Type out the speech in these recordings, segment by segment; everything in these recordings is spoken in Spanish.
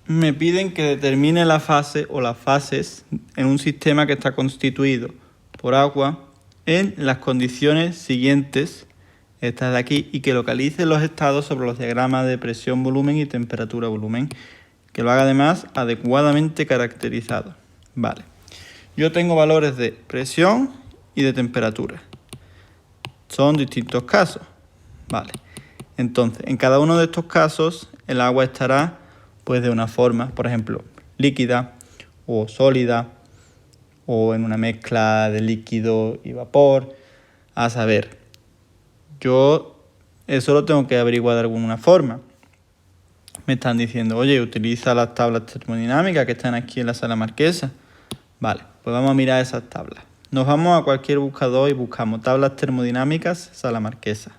me piden que determine la fase o las fases en un sistema que está constituido por agua en las condiciones siguientes, estas de aquí, y que localice los estados sobre los diagramas de presión, volumen y temperatura, volumen, que lo haga además adecuadamente caracterizado. Vale, yo tengo valores de presión y de temperatura. Son distintos casos. Vale, entonces en cada uno de estos casos el agua estará pues de una forma, por ejemplo, líquida o sólida o en una mezcla de líquido y vapor. A saber, yo eso lo tengo que averiguar de alguna forma. Me están diciendo, oye, utiliza las tablas termodinámicas que están aquí en la sala marquesa. Vale, pues vamos a mirar esas tablas. Nos vamos a cualquier buscador y buscamos tablas termodinámicas sala marquesa.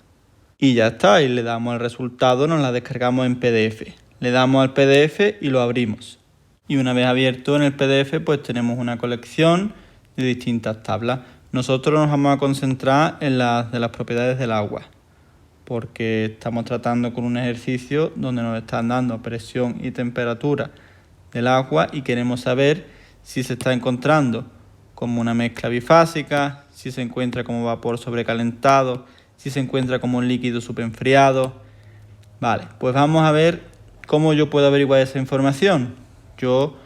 Y ya está, y le damos el resultado, nos la descargamos en PDF. Le damos al PDF y lo abrimos. Y una vez abierto en el PDF, pues tenemos una colección de distintas tablas. Nosotros nos vamos a concentrar en las de las propiedades del agua, porque estamos tratando con un ejercicio donde nos están dando presión y temperatura del agua y queremos saber si se está encontrando como una mezcla bifásica, si se encuentra como vapor sobrecalentado, si se encuentra como un líquido superenfriado. Vale, pues vamos a ver cómo yo puedo averiguar esa información. Yo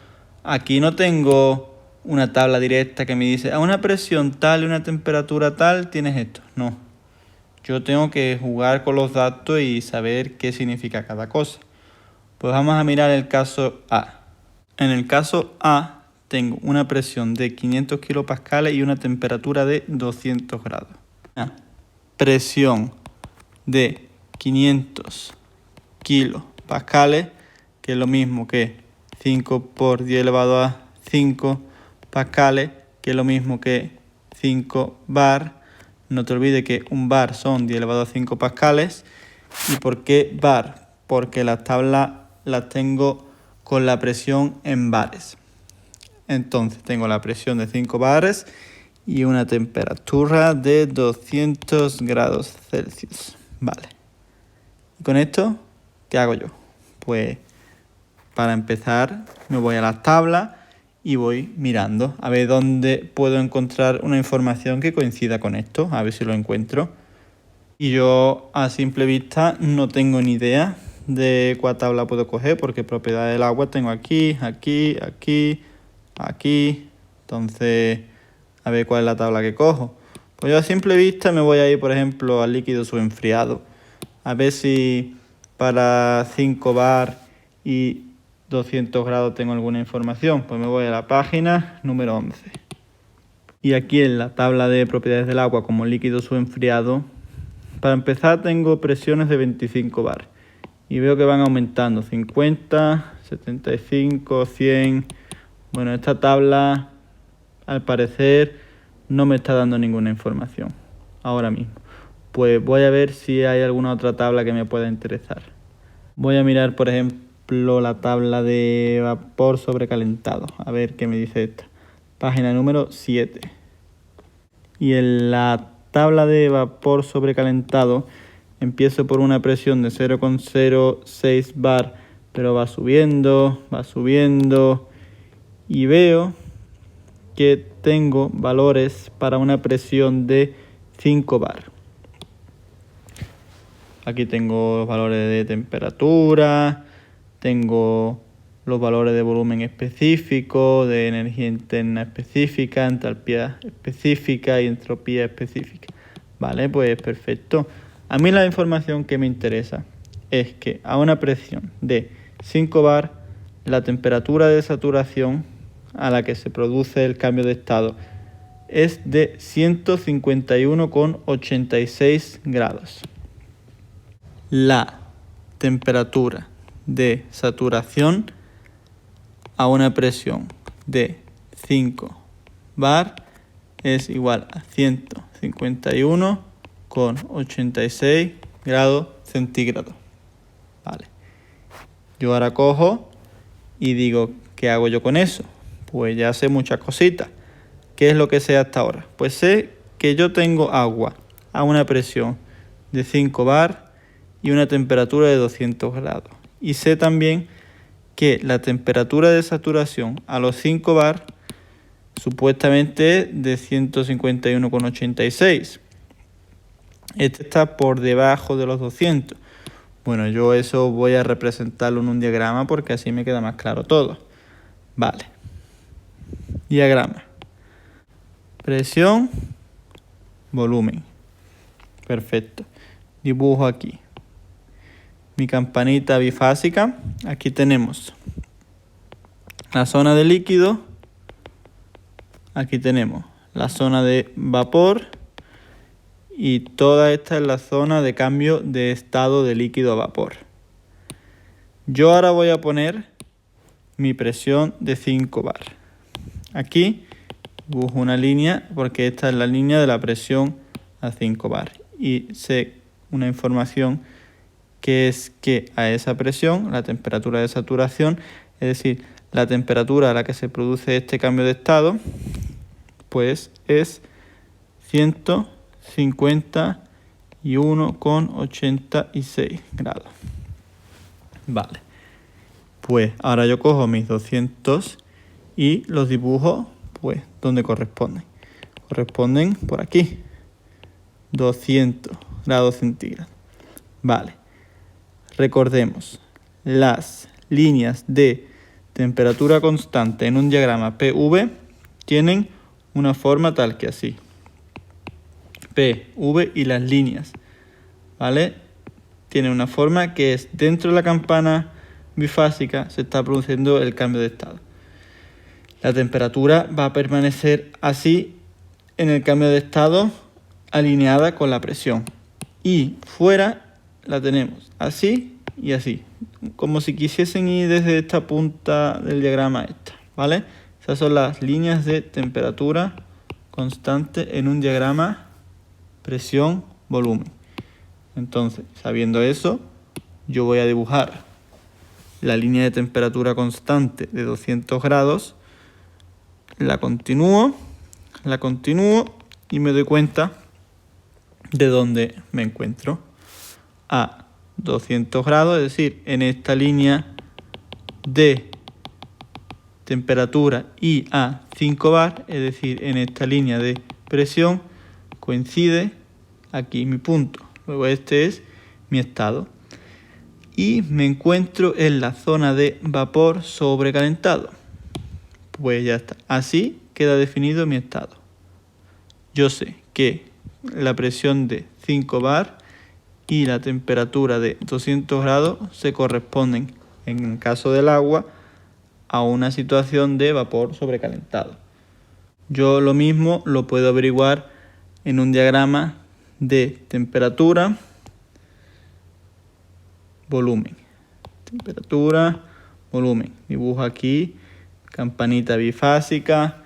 aquí no tengo una tabla directa que me dice a una presión tal y una temperatura tal tienes esto. No, yo tengo que jugar con los datos y saber qué significa cada cosa. Pues vamos a mirar el caso A. En el caso A tengo una presión de 500 kilopascales y una temperatura de 200 grados. Presión de 500 kilopascales, que es lo mismo que 5 por 10 elevado a 5 pascales, que es lo mismo que 5 bar. No te olvides que un bar son 10 elevado a 5 pascales. ¿Y por qué bar? Porque las tablas las tengo con la presión en bares. Entonces tengo la presión de 5 bares y una temperatura de 200 grados Celsius. Vale. ¿Y con esto qué hago yo? Pues para empezar me voy a las tablas y voy mirando a ver dónde puedo encontrar una información que coincida con esto, a ver si lo encuentro. Y yo a simple vista no tengo ni idea de cuál tabla puedo coger, porque propiedades del agua tengo aquí, aquí, aquí, aquí. Entonces, a ver cuál es la tabla que cojo. Pues yo a simple vista me voy a ir, por ejemplo, al líquido subenfriado. A ver si para 5 bar y 200 grados tengo alguna información. Pues me voy a la página número 11. Y aquí en la tabla de propiedades del agua como líquido subenfriado, para empezar tengo presiones de 25 bar. Y veo que van aumentando, 50, 75, 100. Bueno, esta tabla al parecer no me está dando ninguna información ahora mismo. Pues voy a ver si hay alguna otra tabla que me pueda interesar. Voy a mirar, por ejemplo, la tabla de vapor sobrecalentado. A ver qué me dice esta. Página número 7. Y en la tabla de vapor sobrecalentado empiezo por una presión de 0,06 bar, pero va subiendo y veo que tengo valores para una presión de 5 bar. Aquí tengo los valores de temperatura, tengo los valores de volumen específico, de energía interna específica, entalpía específica y entropía específica. Vale, pues perfecto. A mí la información que me interesa es que a una presión de 5 bar, la temperatura de saturación a la que se produce el cambio de estado es de 151,86 grados. La temperatura de saturación a una presión de 5 bar es igual a 151,86 grados centígrados. Vale. Yo ahora cojo y digo, ¿qué hago yo con eso? Pues ya sé muchas cositas. ¿Qué es lo que sé hasta ahora? Pues sé que yo tengo agua a una presión de 5 bar y una temperatura de 200 grados. Y sé también que la temperatura de saturación a los 5 bar supuestamente es de 151,86. Este está por debajo de los 200. Bueno, yo eso voy a representarlo en un diagrama porque así me queda más claro todo. Vale. Diagrama. Presión, volumen. Perfecto. Dibujo aquí mi campanita bifásica. Aquí tenemos la zona de líquido. Aquí tenemos la zona de vapor. Y toda esta es la zona de cambio de estado de líquido a vapor. Yo ahora voy a poner mi presión de 5 bar. Aquí dibujo una línea porque esta es la línea de la presión a 5 bar. Y sé una información que es que a esa presión, la temperatura de saturación, es decir, la temperatura a la que se produce este cambio de estado, pues es 151,86 grados. Vale. Pues ahora yo cojo mis 200 y los dibujo pues donde corresponden. Corresponden por aquí. 200 grados centígrados. Vale. Recordemos, las líneas de temperatura constante en un diagrama PV tienen una forma tal que así. PV y las líneas, ¿vale? Tienen una forma que es dentro de la campana bifásica se está produciendo el cambio de estado. La temperatura va a permanecer así en el cambio de estado alineada con la presión. Y fuera la tenemos así y así, como si quisiesen ir desde esta punta del diagrama a esta, ¿vale? Esas son las líneas de temperatura constante en un diagrama presión, volumen. Entonces, sabiendo eso, yo voy a dibujar la línea de temperatura constante de 200 grados, la continúo y me doy cuenta de dónde me encuentro. A 200 grados, es decir, en esta línea de temperatura y a 5 bar, es decir, en esta línea de presión, coincide aquí mi punto. Luego este es mi estado. Y me encuentro en la zona de vapor sobrecalentado. Pues ya está. Así queda definido mi estado. Yo sé que la presión de 5 bar y la temperatura de 200 grados se corresponden, en el caso del agua, a una situación de vapor sobrecalentado. Yo lo mismo lo puedo averiguar en un diagrama de temperatura, volumen. Temperatura, volumen. Dibujo aquí campanita bifásica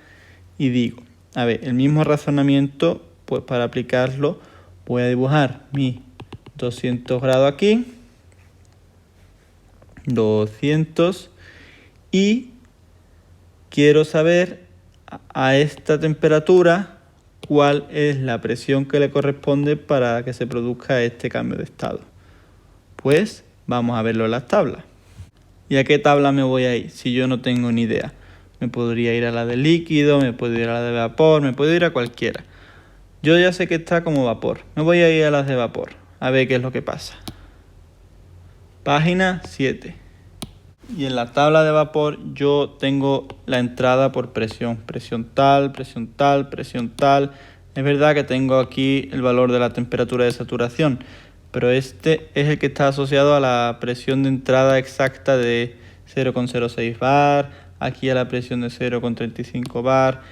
y digo, a ver, el mismo razonamiento, pues para aplicarlo voy a dibujar mi 200 grados aquí, 200, y quiero saber a esta temperatura cuál es la presión que le corresponde para que se produzca este cambio de estado. Pues vamos a verlo en las tablas. ¿Y a qué tabla me voy a ir si yo no tengo ni idea? Me podría ir a la de líquido, me puedo ir a la de vapor, me puedo ir a cualquiera. Yo ya sé que está como vapor. Me voy a ir a las de vapor, a ver qué es lo que pasa. Página 7. Y en la tabla de vapor yo tengo la entrada por presión. Presión tal, presión tal, presión tal. Es verdad que tengo aquí el valor de la temperatura de saturación, pero este es el que está asociado a la presión de entrada exacta de 0,06 bar, aquí a la presión de 0,35 bar.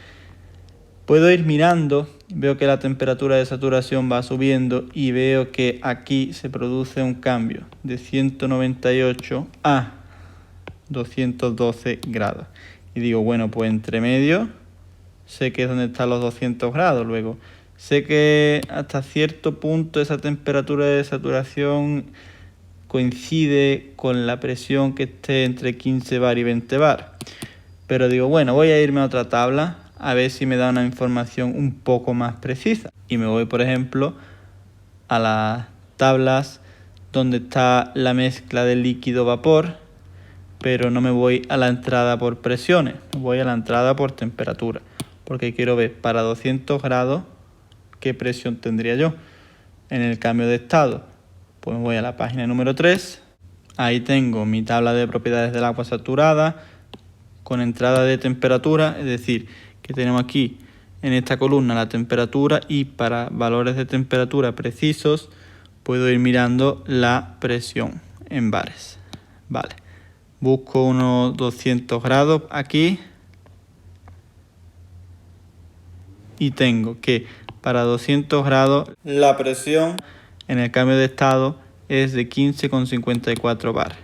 Puedo ir mirando, veo que la temperatura de saturación va subiendo y veo que aquí se produce un cambio de 198 a 212 grados. Y digo, bueno, pues entre medio sé que es donde están los 200 grados. Luego sé que hasta cierto punto esa temperatura de saturación coincide con la presión que esté entre 15 bar y 20 bar. Pero digo, bueno, voy a irme a otra tabla a ver si me da una información un poco más precisa. Y me voy, por ejemplo, a las tablas donde está la mezcla de líquido-vapor. pero no me voy a la entrada por presiones, me voy a la entrada por temperatura, porque quiero ver para 200 grados qué presión tendría yo. En el cambio de estado, pues voy a la página número 3, ahí tengo mi tabla de propiedades del agua saturada con entrada de temperatura, es decir, que tenemos aquí en esta columna la temperatura y para valores de temperatura precisos puedo ir mirando la presión en bares. Vale, busco unos 200 grados aquí y tengo que para 200 grados la presión en el cambio de estado es de 15,54 bar.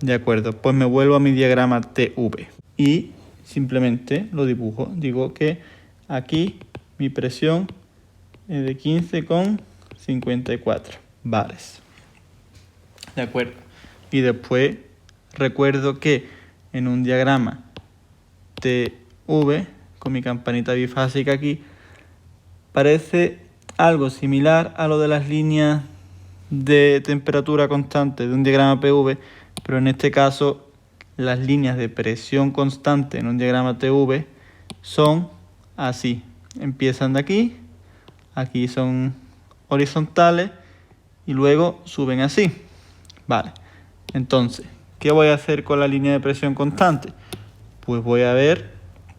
De acuerdo, pues me vuelvo a mi diagrama TV y simplemente lo dibujo. Digo que aquí mi presión es de 15,54 bares. De acuerdo. Y después recuerdo que en un diagrama TV, con mi campanita bifásica aquí, parece algo similar a lo de las líneas de temperatura constante de un diagrama PV, pero en este caso las líneas de presión constante en un diagrama TV son así. Empiezan de aquí, aquí son horizontales y luego suben así. Vale, entonces, ¿qué voy a hacer con la línea de presión constante? Pues voy a ver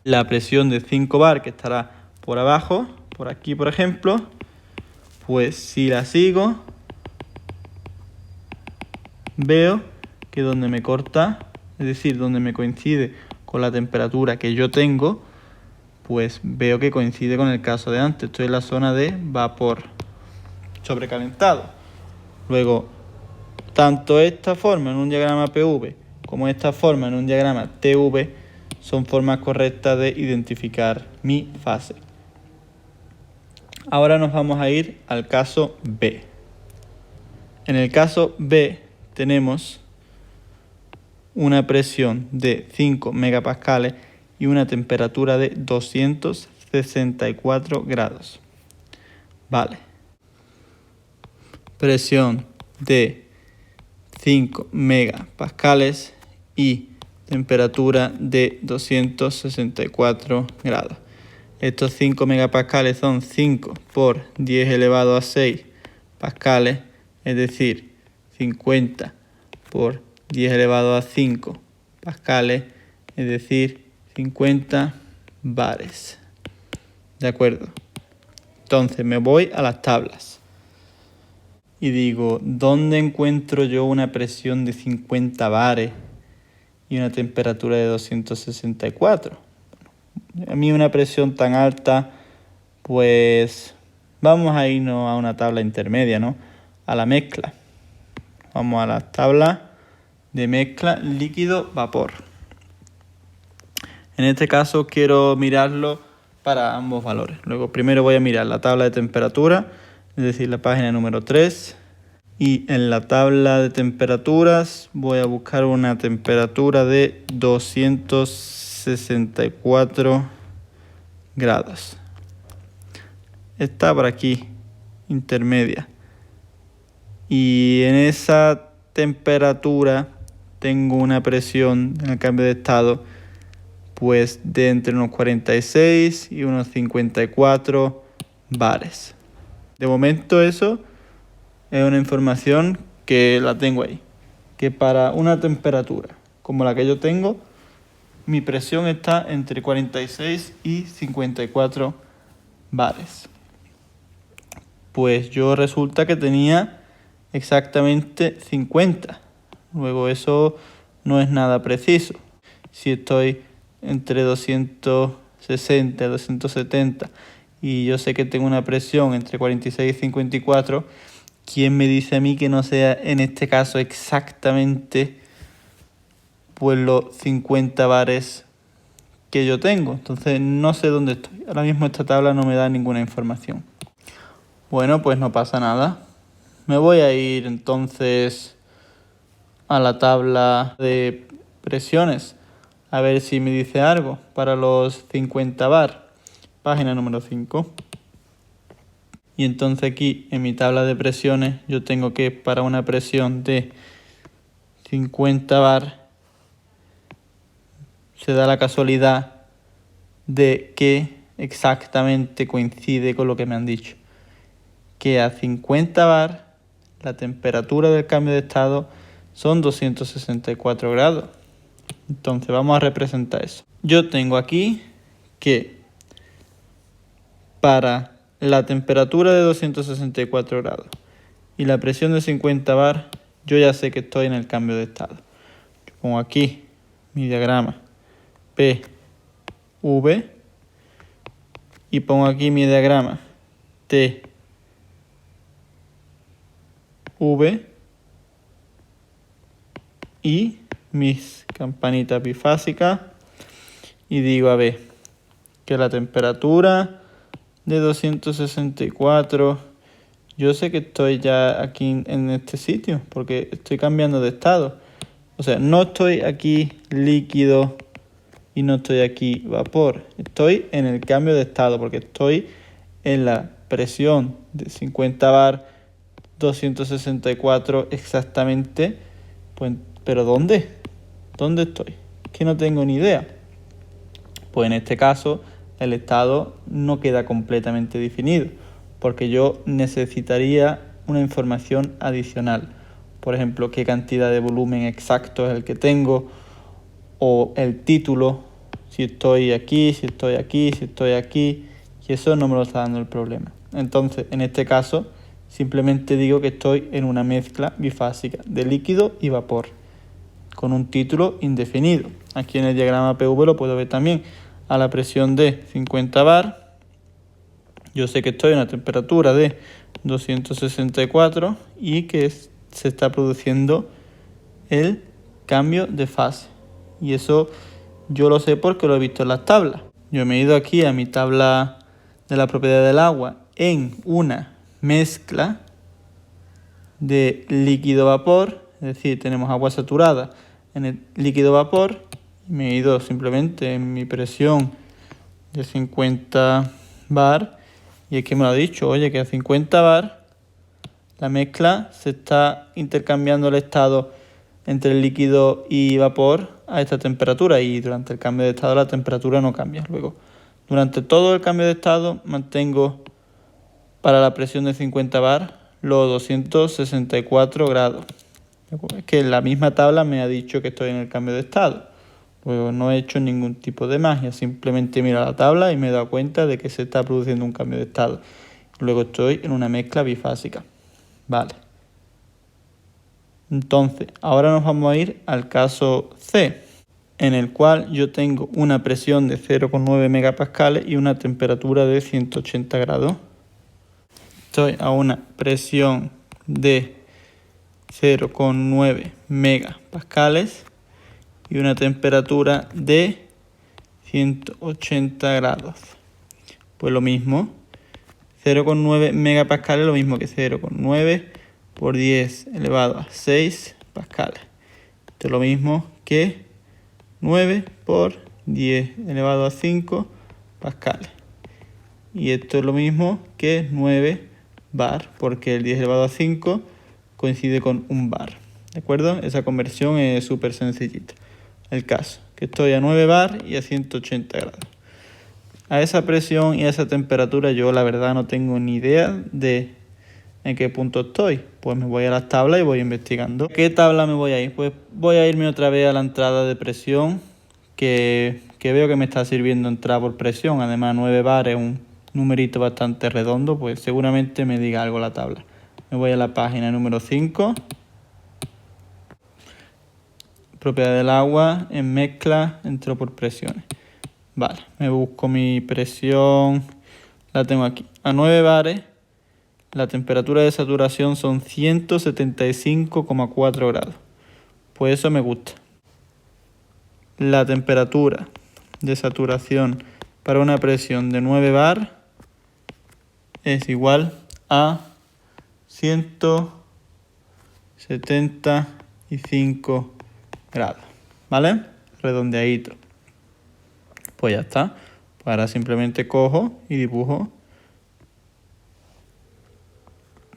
la presión de 5 bar que estará por abajo, por aquí por ejemplo. Pues si la sigo, veo que donde me corta, es decir, donde me coincide con la temperatura que yo tengo, pues veo que coincide con el caso de antes. Estoy en la zona de vapor sobrecalentado. Luego, tanto esta forma en un diagrama PV como esta forma en un diagrama TV son formas correctas de identificar mi fase. Ahora nos vamos a ir al caso B. En el caso B tenemos una presión de 5 megapascales y una temperatura de 264 grados. Vale. Presión de 5 megapascales y temperatura de 264 grados. Estos 5 megapascales son 5 por 10 elevado a 6 pascales, es decir, 50 por 10 elevado a 5 pascales, es decir, 50 bares. ¿De acuerdo? Entonces me voy a las tablas y digo, ¿dónde encuentro yo una presión de 50 bares y una temperatura de 264? A mí una presión tan alta, pues vamos a irnos a una tabla intermedia, ¿no? A la mezcla. Vamos a la tabla de mezcla líquido-vapor. En este caso quiero mirarlo para ambos valores. Luego primero voy a mirar la tabla de temperatura, es decir, la página número 3. Y en la tabla de temperaturas voy a buscar una temperatura de 264 grados. Está por aquí, intermedia. Y en esa temperatura tengo una presión en el cambio de estado pues de entre unos 46 y unos 54 bares. De momento eso es una información que la tengo ahí, que para una temperatura como la que yo tengo, mi presión está entre 46 y 54 bares. Pues yo resulta que tenía exactamente 50. Luego eso no es nada preciso. Si estoy entre 260 y 270 y yo sé que tengo una presión entre 46 y 54, ¿quién me dice a mí que no sea en este caso exactamente pues los 50 bares que yo tengo? Entonces no sé dónde estoy. Ahora mismo esta tabla no me da ninguna información. Bueno, pues no pasa nada. Me voy a ir entonces a la tabla de presiones a ver si me dice algo para los 50 bar. Página número 5. Y entonces aquí en mi tabla de presiones yo tengo que para una presión de 50 bar se da la casualidad de que exactamente coincide con lo que me han dicho. Que a 50 bar la temperatura del cambio de estado son 264 grados. Entonces vamos a representar eso. Yo tengo aquí que para la temperatura de 264 grados y la presión de 50 bar, yo ya sé que estoy en el cambio de estado. Yo pongo aquí mi diagrama P, V y pongo aquí mi diagrama T, V y mis campanitas bifásicas y digo, a ver, que la temperatura de 264, yo sé que estoy ya aquí en este sitio porque estoy cambiando de estado. O sea, no estoy aquí líquido y no estoy aquí vapor. Estoy en el cambio de estado porque estoy en la presión de 50 bar, 264 exactamente. Pues, ¿pero dónde? ¿Dónde estoy? Que no tengo ni idea. Pues en este caso el estado no queda completamente definido porque yo necesitaría una información adicional. Por ejemplo, qué cantidad de volumen exacto es el que tengo o el título, si estoy aquí, si estoy aquí, si estoy aquí, y eso no me lo está dando el problema. Entonces, en este caso, simplemente digo que estoy en una mezcla bifásica de líquido y vapor con un título indefinido. Aquí en el diagrama PV lo puedo ver también. A la presión de 50 bar, yo sé que estoy a una temperatura de 264 y que se está produciendo el cambio de fase. Y eso yo lo sé porque lo he visto en las tablas. Yo me he ido aquí a mi tabla de la propiedad del agua en una mezcla de líquido-vapor, es decir, tenemos agua saturada en el líquido-vapor. Me he ido simplemente en mi presión de 50 bar y es que me lo ha dicho, oye, que a 50 bar la mezcla se está intercambiando el estado entre el líquido y vapor a esta temperatura y durante el cambio de estado la temperatura no cambia. Luego, durante todo el cambio de estado mantengo para la presión de 50 bar los 264 grados. Es que la misma tabla me ha dicho que estoy en el cambio de estado. Luego no he hecho ningún tipo de magia, simplemente miro la tabla y me he dado cuenta de que se está produciendo un cambio de estado. Luego estoy en una mezcla bifásica. Vale. Entonces, ahora nos vamos a ir al caso C, en el cual yo tengo una presión de 0,9 megapascales y una temperatura de 180 grados. Estoy a una presión de 0,9 megapascales y una temperatura de 180 grados. Pues lo mismo, 0,9 megapascales es lo mismo que 0,9 por 10 elevado a 6 pascales. Esto es lo mismo que 9 por 10 elevado a 5 pascales. Y esto es lo mismo que 9 bar, porque el 10 elevado a 5 coincide con un bar. ¿De acuerdo? Esa conversión es súper sencillita. El caso, que estoy a 9 bar y a 180 grados. A esa presión y a esa temperatura yo la verdad no tengo ni idea de en qué punto estoy. Pues me voy a las tablas y voy investigando. ¿Qué tabla me voy a ir? Pues voy a irme otra vez a la entrada de presión, que veo que me está sirviendo entrar por presión. Además 9 bar es un numerito bastante redondo, pues seguramente me diga algo la tabla. Me voy a la página número 5. Propiedad del agua en mezcla, entro por presiones. Vale, me busco mi presión, la tengo aquí. A 9 bares, la temperatura de saturación son 175,4 grados. Pues eso me gusta. La temperatura de saturación para una presión de 9 bar es igual a 175 grados, ¿vale? Redondeadito. Pues ya está. Pues ahora simplemente cojo y dibujo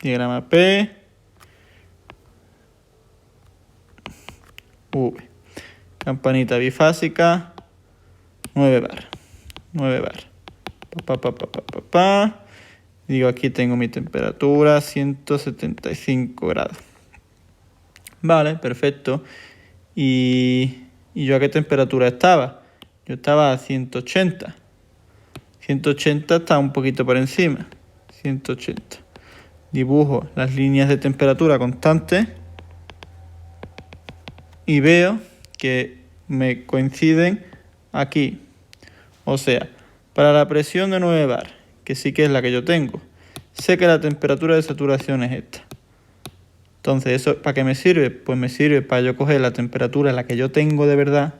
diagrama P, V. Campanita bifásica, 9 bar. 9 bar. Digo, aquí tengo mi temperatura, 175 grados. Vale, perfecto. ¿Y yo a qué temperatura estaba? Yo estaba a 180. 180 está un poquito por encima. 180. Dibujo las líneas de temperatura constantes y veo que me coinciden aquí. O sea, para la presión de 9 bar, que sí que es la que yo tengo, sé que la temperatura de saturación es esta. Entonces, ¿eso para qué me sirve? Pues me sirve para yo coger la temperatura, la que yo tengo de verdad,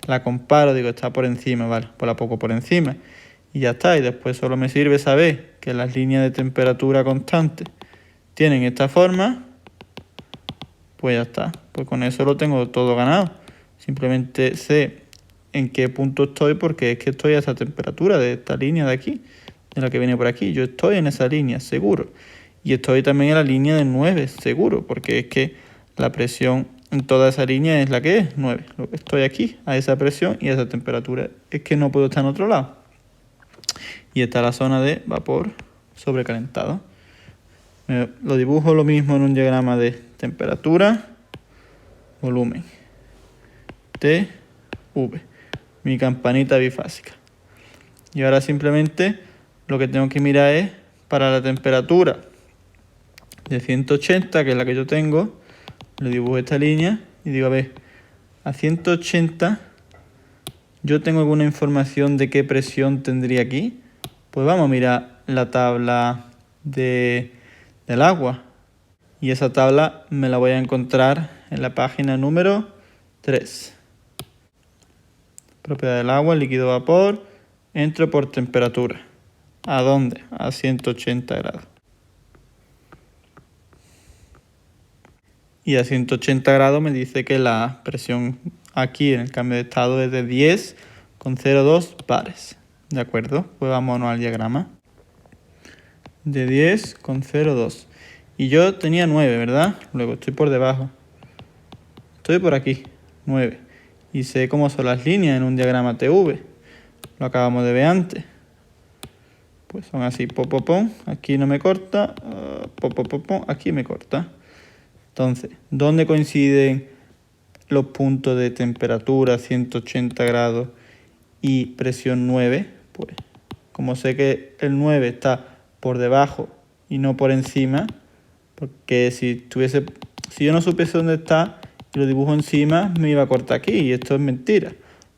la comparo, digo, está por encima, vale, por la poco por encima. Y ya está, y después solo me sirve saber que las líneas de temperatura constante tienen esta forma, pues ya está. Pues con eso lo tengo todo ganado. Simplemente sé en qué punto estoy porque es que estoy a esa temperatura de esta línea de aquí, de la que viene por aquí. Yo estoy en esa línea, seguro. Y estoy también en la línea de 9, seguro, porque es que la presión en toda esa línea es la que es, 9. Estoy aquí, a esa presión y a esa temperatura. Es que no puedo estar en otro lado. Y está la zona de vapor sobrecalentado. Lo dibujo lo mismo en un diagrama de temperatura, volumen, T, V, mi campanita bifásica. Y ahora simplemente lo que tengo que mirar es para la temperatura de 180, que es la que yo tengo, le dibujo esta línea y digo, a ver, a 180 yo tengo alguna información de qué presión tendría aquí. Pues vamos a mirar la tabla del agua. Y esa tabla me la voy a encontrar en la página número 3. Propiedad del agua, líquido vapor, entro por temperatura. ¿A dónde? A 180 grados. Y a 180 grados me dice que la presión aquí en el cambio de estado es de 10,02 bares. ¿De acuerdo? Pues vámonos al diagrama. De 10,02. Y yo tenía 9, ¿verdad? Luego estoy por debajo. Estoy por aquí, 9. Y sé cómo son las líneas en un diagrama TV. Lo acabamos de ver antes. Pues son así, pom. Aquí no me corta, pom. Aquí me corta. Entonces, ¿dónde coinciden los puntos de temperatura 180 grados y presión 9? Pues, como sé que el 9 está por debajo y no por encima, porque si yo no supiese dónde está y lo dibujo encima, me iba a cortar aquí, y esto es mentira.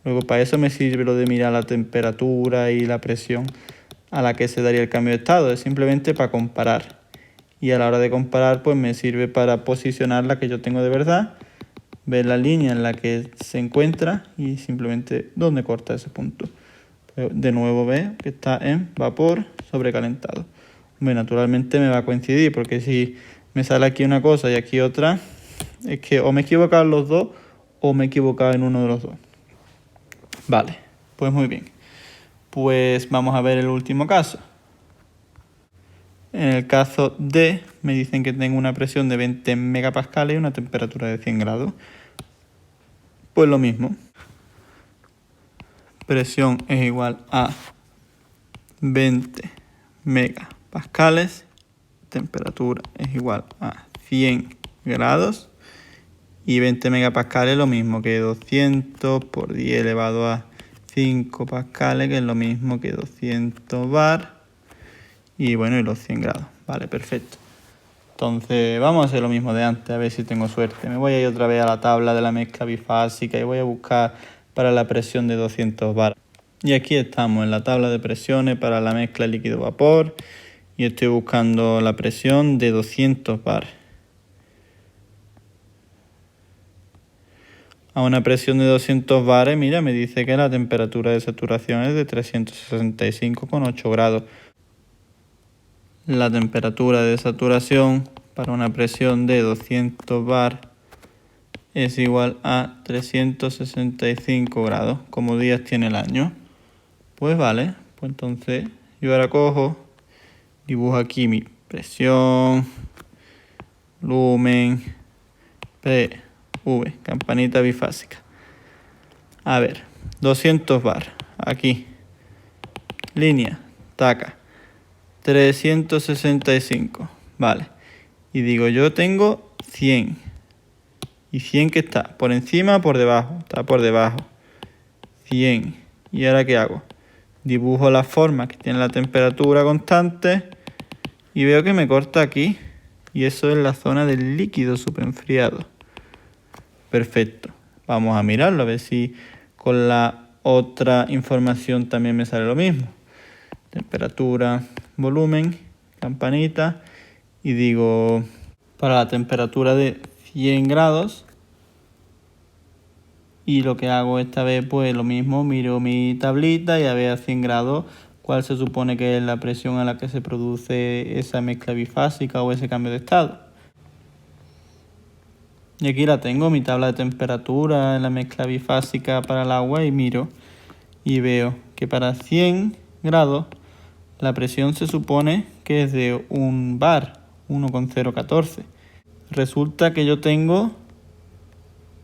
Luego, para eso me sirve lo de mirar la temperatura y la presión a la que se daría el cambio de estado. Es simplemente para comparar. Y a la hora de comparar, pues me sirve para posicionar la que yo tengo de verdad, ver la línea en la que se encuentra y simplemente dónde corta ese punto. Pues de nuevo ve que está en vapor sobrecalentado. Naturalmente me va a coincidir, porque si me sale aquí una cosa y aquí otra, es que o me he equivocado en los dos o me he equivocado en uno de los dos. Vale, pues muy bien. Pues vamos a ver el último caso. En el caso D, me dicen que tengo una presión de 20 megapascales y una temperatura de 100 grados. Pues lo mismo. Presión es igual a 20 megapascales. Temperatura es igual a 100 grados. Y 20 megapascales es lo mismo que 200 por 10 elevado a 5 pascales, que es lo mismo que 200 bar. Y bueno, y los 100 grados. Vale, perfecto. Entonces vamos a hacer lo mismo de antes, a ver si tengo suerte. Me voy a ir otra vez a la tabla de la mezcla bifásica y voy a buscar para la presión de 200 bar. Y aquí estamos en la tabla de presiones para la mezcla líquido-vapor. Y estoy buscando la presión de 200 bar. A una presión de 200 bares, mira, me dice que la temperatura de saturación es de 365,8 grados. La temperatura de saturación para una presión de 200 bar es igual a 365 grados, como días tiene el año. Pues vale, pues entonces yo ahora cojo, dibujo aquí mi presión, volumen, PV, campanita bifásica. A ver, 200 bar. aquí. Línea, taca. 365. Vale. Y digo, yo tengo 100. ¿Y 100 qué está? ¿Por encima o por debajo? Está por debajo. 100. ¿Y ahora qué hago? Dibujo la forma que tiene la temperatura constante y veo que me corta aquí. Y eso es la zona del líquido superenfriado. Perfecto. Vamos a mirarlo, a ver si con la otra información también me sale lo mismo. Temperatura, volumen, campanita. Y digo, para la temperatura de 100 grados. Y lo que hago esta vez, pues lo mismo, miro mi tablita y a ver a 100 grados cuál se supone que es la presión a la que se produce esa mezcla bifásica o ese cambio de estado. Y aquí la tengo, mi tabla de temperatura en la mezcla bifásica para el agua y miro y veo que para 100 grados la presión se supone que es de 1 bar, 1,014. Resulta que yo tengo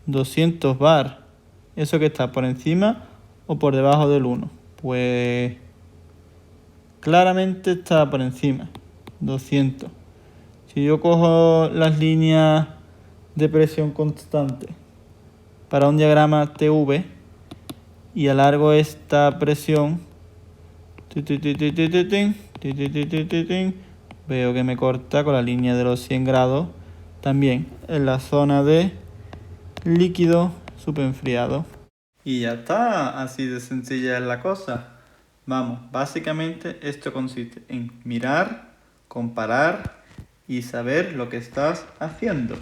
200 bar. ¿Eso que está por encima o por debajo del 1? Pues claramente está por encima, 200. Si yo cojo las líneas de presión constante para un diagrama TV y alargo esta presión, veo que me corta con la línea de los 100 grados también en la zona de líquido superenfriado. Y ya está, así de sencilla es la cosa. Vamos, básicamente esto consiste en mirar, comparar y saber lo que estás haciendo.